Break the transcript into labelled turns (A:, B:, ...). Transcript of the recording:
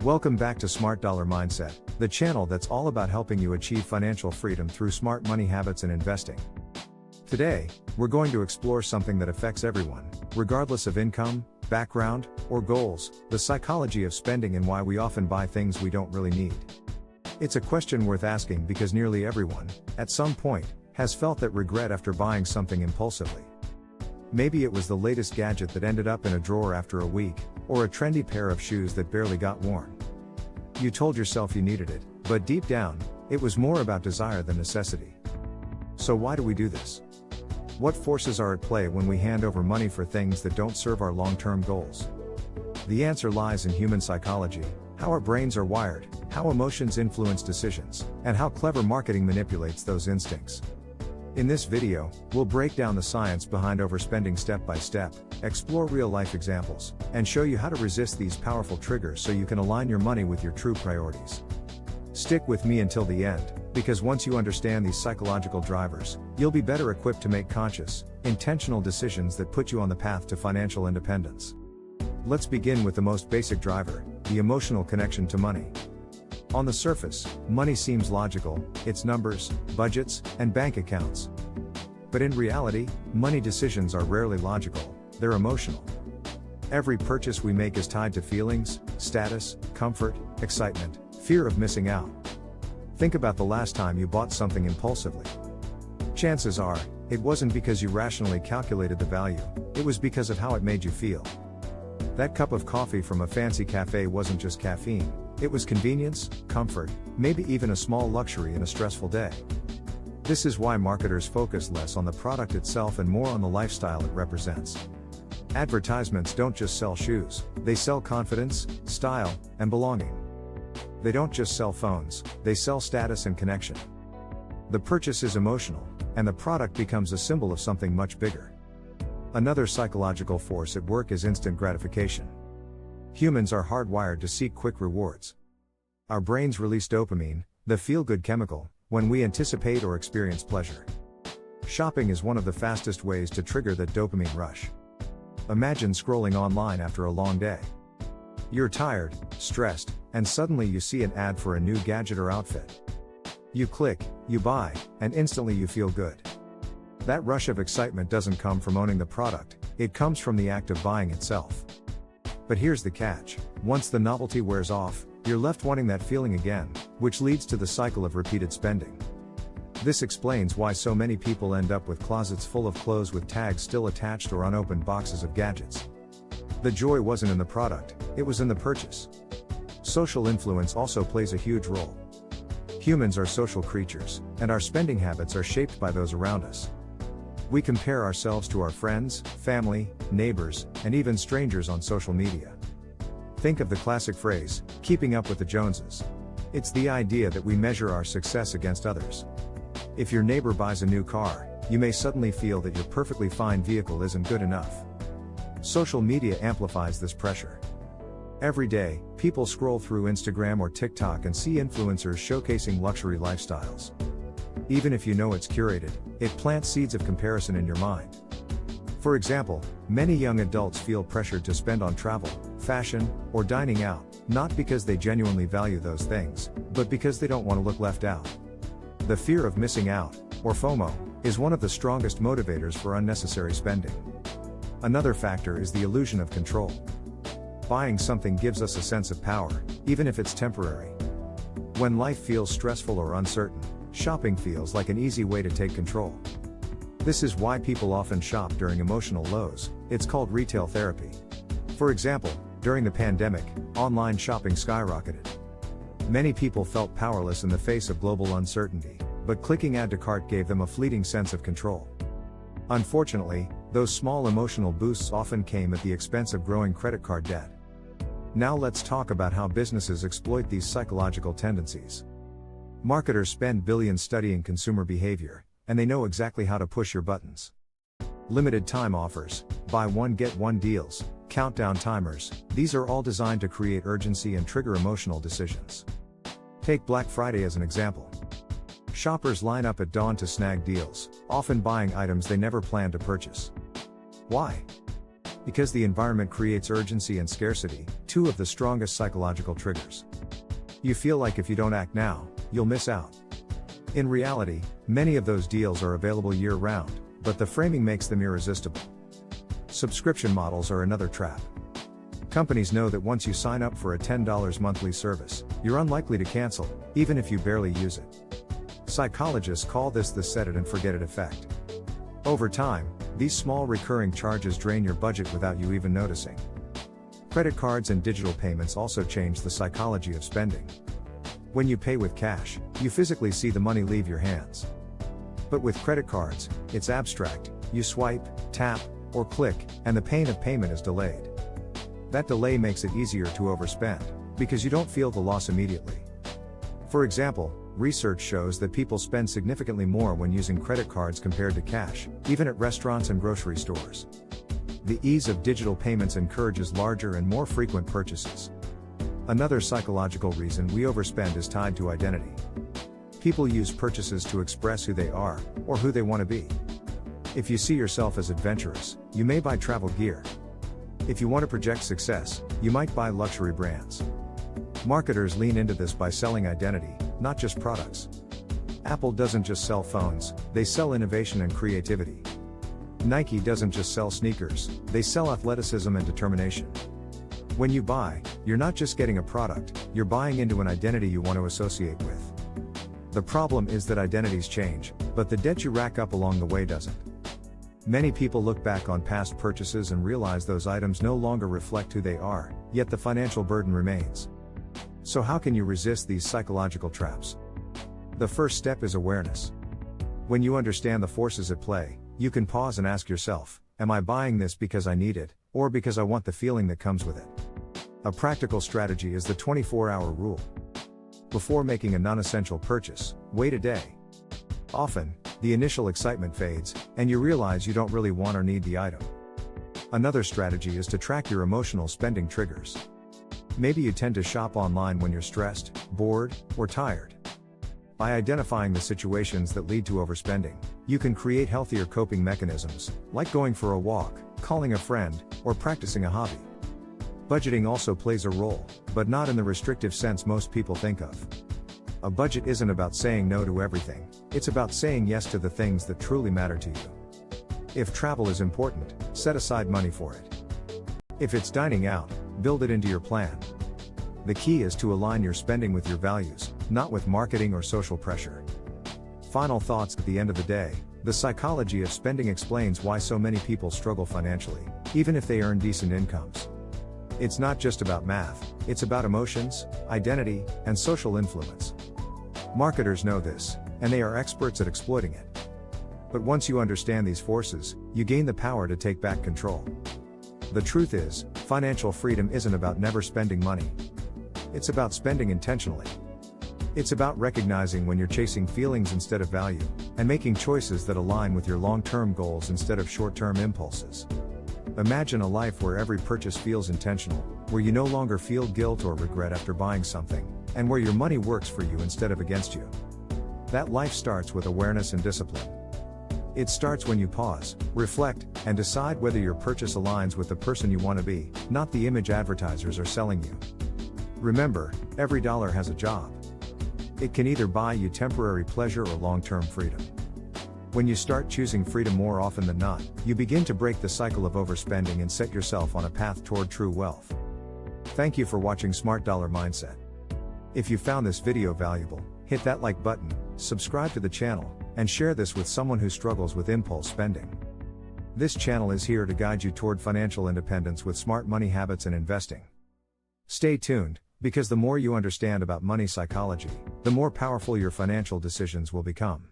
A: Welcome back to Smart Dollar Mindset, the channel that's all about helping you achieve financial freedom through smart money habits and investing. Today, we're going to explore something that affects everyone, regardless of income, background, or goals: the psychology of spending and why we often buy things we don't really need. It's a question worth asking because nearly everyone, at some point, has felt that regret after buying something impulsively. Maybe it was the latest gadget that ended up in a drawer after a week, or a trendy pair of shoes that barely got worn. You told yourself you needed it, but deep down, it was more about desire than necessity. So why do we do this? What forces are at play when we hand over money for things that don't serve our long-term goals? The answer lies in human psychology, how our brains are wired, how emotions influence decisions, and how clever marketing manipulates those instincts. In this video, we'll break down the science behind overspending step by step, explore real-life examples, and show you how to resist these powerful triggers so you can align your money with your true priorities. Stick with me until the end, because once you understand these psychological drivers, you'll be better equipped to make conscious, intentional decisions that put you on the path to financial independence. Let's begin with the most basic driver, the emotional connection to money. On the surface, money seems logical: it's numbers, budgets, and bank accounts. But in reality, money decisions are rarely logical, they're emotional. Every purchase we make is tied to feelings, status, comfort, excitement, fear of missing out. Think about the last time you bought something impulsively. Chances are, it wasn't because you rationally calculated the value, it was because of how it made you feel. That cup of coffee from a fancy cafe wasn't just caffeine, it was convenience, comfort, maybe even a small luxury in a stressful day. This is why marketers focus less on the product itself and more on the lifestyle it represents. Advertisements don't just sell shoes, they sell confidence, style, and belonging. They don't just sell phones, they sell status and connection. The purchase is emotional, and the product becomes a symbol of something much bigger. Another psychological force at work is instant gratification. Humans are hardwired to seek quick rewards. Our brains release dopamine, the feel-good chemical, when we anticipate or experience pleasure. Shopping is one of the fastest ways to trigger that dopamine rush. Imagine scrolling online after a long day. You're tired, stressed, and suddenly you see an ad for a new gadget or outfit. You click, you buy, and instantly you feel good. That rush of excitement doesn't come from owning the product, it comes from the act of buying itself. But here's the catch: once the novelty wears off, you're left wanting that feeling again, which leads to the cycle of repeated spending. This explains why so many people end up with closets full of clothes with tags still attached or unopened boxes of gadgets. The joy wasn't in the product, it was in the purchase. Social influence also plays a huge role. Humans are social creatures, and our spending habits are shaped by those around us. We compare ourselves to our friends, family, neighbors, and even strangers on social media. Think of the classic phrase, keeping up with the Joneses. It's the idea that we measure our success against others. If your neighbor buys a new car, you may suddenly feel that your perfectly fine vehicle isn't good enough. Social media amplifies this pressure. Every day, people scroll through Instagram or TikTok and see influencers showcasing luxury lifestyles. Even if you know it's curated, it plants seeds of comparison in your mind. For example, many young adults feel pressured to spend on travel, fashion, or dining out, not because they genuinely value those things, but because they don't want to look left out. The fear of missing out, or FOMO, is one of the strongest motivators for unnecessary spending. Another factor is the illusion of control. Buying something gives us a sense of power, even if it's temporary. When life feels stressful or uncertain, shopping feels like an easy way to take control. This is why people often shop during emotional lows. It's called retail therapy. For example, during the pandemic, online shopping skyrocketed. Many people felt powerless in the face of global uncertainty, but clicking add to cart gave them a fleeting sense of control. Unfortunately, those small emotional boosts often came at the expense of growing credit card debt. Now let's talk about how businesses exploit these psychological tendencies. Marketers spend billions studying consumer behavior, and they know exactly how to push your buttons. Limited time offers, buy one get one deals, countdown timers, these are all designed to create urgency and trigger emotional decisions. Take Black Friday as an example. Shoppers line up at dawn to snag deals, often buying items they never planned to purchase. Why? Because the environment creates urgency and scarcity, two of the strongest psychological triggers. You feel like if you don't act now, you'll miss out. In reality, many of those deals are available year-round, but the framing makes them irresistible. Subscription models are another trap. Companies know that once you sign up for a $10 monthly service, you're unlikely to cancel, even if you barely use it. Psychologists call this the set it and forget it effect. Over time, these small recurring charges drain your budget without you even noticing. Credit cards and digital payments also change the psychology of spending. When you pay with cash, you physically see the money leave your hands. But with credit cards, it's abstract. You swipe, tap, or click, and the pain of payment is delayed. That delay makes it easier to overspend, because you don't feel the loss immediately. For example, research shows that people spend significantly more when using credit cards compared to cash, even at restaurants and grocery stores. The ease of digital payments encourages larger and more frequent purchases. Another psychological reason we overspend is tied to identity. People use purchases to express who they are, or who they want to be. If you see yourself as adventurous, you may buy travel gear. If you want to project success, you might buy luxury brands. Marketers lean into this by selling identity, not just products. Apple doesn't just sell phones, they sell innovation and creativity. Nike doesn't just sell sneakers, they sell athleticism and determination. When you buy, you're not just getting a product, you're buying into an identity you want to associate with. The problem is that identities change, but the debt you rack up along the way doesn't. Many people look back on past purchases and realize those items no longer reflect who they are, yet the financial burden remains. So how can you resist these psychological traps? The first step is awareness. When you understand the forces at play, you can pause and ask yourself, am I buying this because I need it, or because I want the feeling that comes with it? A practical strategy is the 24-hour rule. Before making a non-essential purchase, wait a day. Often, the initial excitement fades, and you realize you don't really want or need the item. Another strategy is to track your emotional spending triggers. Maybe you tend to shop online when you're stressed, bored, or tired. By identifying the situations that lead to overspending, you can create healthier coping mechanisms, like going for a walk, calling a friend, or practicing a hobby. Budgeting also plays a role, but not in the restrictive sense most people think of. A budget isn't about saying no to everything, it's about saying yes to the things that truly matter to you. If travel is important, set aside money for it. If it's dining out, build it into your plan. The key is to align your spending with your values, not with marketing or social pressure. Final thoughts at the end of the day, the psychology of spending explains why so many people struggle financially, even if they earn decent incomes. It's not just about math, it's about emotions, identity, and social influence. Marketers know this, and they are experts at exploiting it. But once you understand these forces, you gain the power to take back control. The truth is, financial freedom isn't about never spending money. It's about spending intentionally. It's about recognizing when you're chasing feelings instead of value, and making choices that align with your long-term goals instead of short-term impulses. Imagine a life where every purchase feels intentional, where you no longer feel guilt or regret after buying something, and where your money works for you instead of against you. That life starts with awareness and discipline. It starts when you pause, reflect, and decide whether your purchase aligns with the person you want to be, not the image advertisers are selling you. Remember, every dollar has a job. It can either buy you temporary pleasure or long-term freedom. When you start choosing freedom more often than not, you begin to break the cycle of overspending and set yourself on a path toward true wealth. Thank you for watching Smart Dollar Mindset. If you found this video valuable, hit that like button, subscribe to the channel, and share this with someone who struggles with impulse spending. This channel is here to guide you toward financial independence with smart money habits and investing. Stay tuned, because the more you understand about money psychology, the more powerful your financial decisions will become.